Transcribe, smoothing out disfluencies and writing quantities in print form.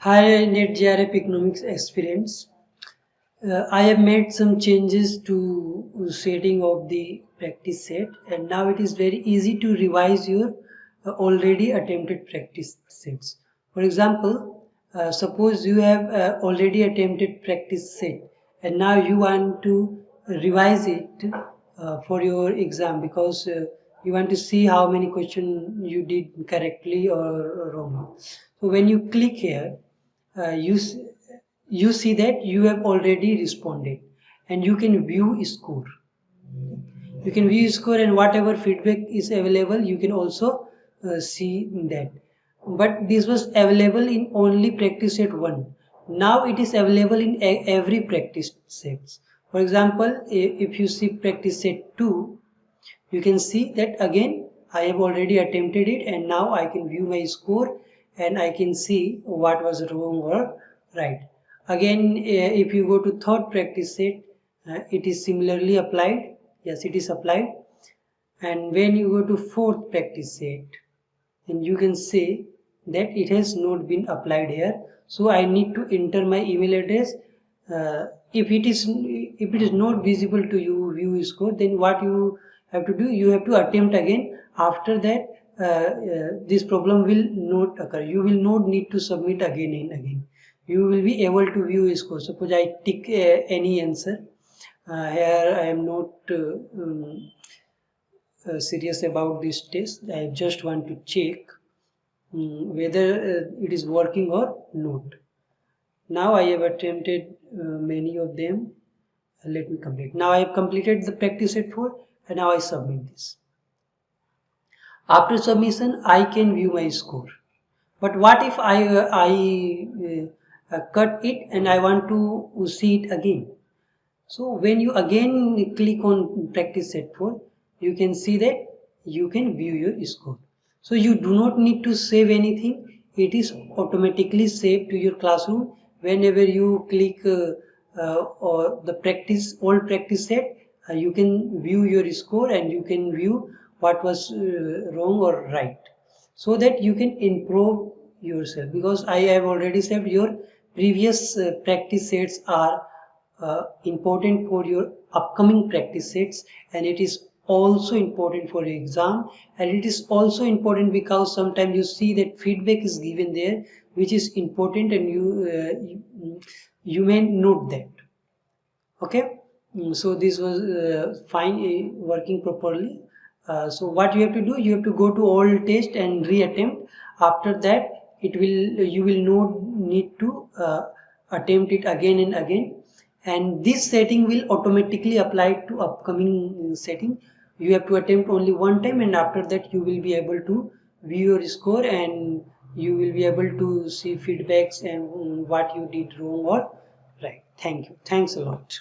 Hi, NetGRF Economics Experience. I have made some changes to setting of the practice set, and now it is very easy to revise your already attempted practice sets. For example, suppose you have already attempted practice set and now you want to revise it for your exam because you want to see how many questions you did correctly or wrongly. So when you click here, uh, you s- you see that you have already responded and you can view score. You can view score and whatever feedback is available you can also see that. But this was available in only practice set 1. Now it is available in every practice sets. For example, if you see practice set 2, you can see that again I have already attempted it and now I can view my score and I can see what was wrong or right. Again, if you go to third practice set, it is similarly applied. Yes, it is applied. And when you go to fourth practice set, and you can see that it has not been applied here. So I need to enter my email address. If it is not visible to you view score, then what you have to do, you have to attempt again. After that, this problem will not occur. You will not need to submit again and again. You will be able to view score. Suppose I tick any answer. Here I am not serious about this test. I just want to check whether it is working or not. Now I have attempted many of them. Let me complete. Now I have completed the practice set 4 and now I submit this. After submission, I can view my score. But what if I cut it and I want to see it again? So when you again click on practice set 4, you can see that you can view your score. So you do not need to save anything. It is automatically saved to your classroom. Whenever you click or the practice all practice set, you can view your score and you can view what was wrong or right, so that you can improve yourself. Because I have already said your previous practice sets are important for your upcoming practice sets, and it is also important for your exam, and it is also important because sometimes you see that feedback is given there which is important and you may note that. Okay. So this was fine, working properly. So what you have to do, you have to go to all test and reattempt. After that it will you will not need to attempt it again and again, and this setting will automatically apply to upcoming setting. You have to attempt only one time and after that you will be able to view your score and you will be able to see feedbacks and what you did wrong or right. Thank you. Thanks a lot.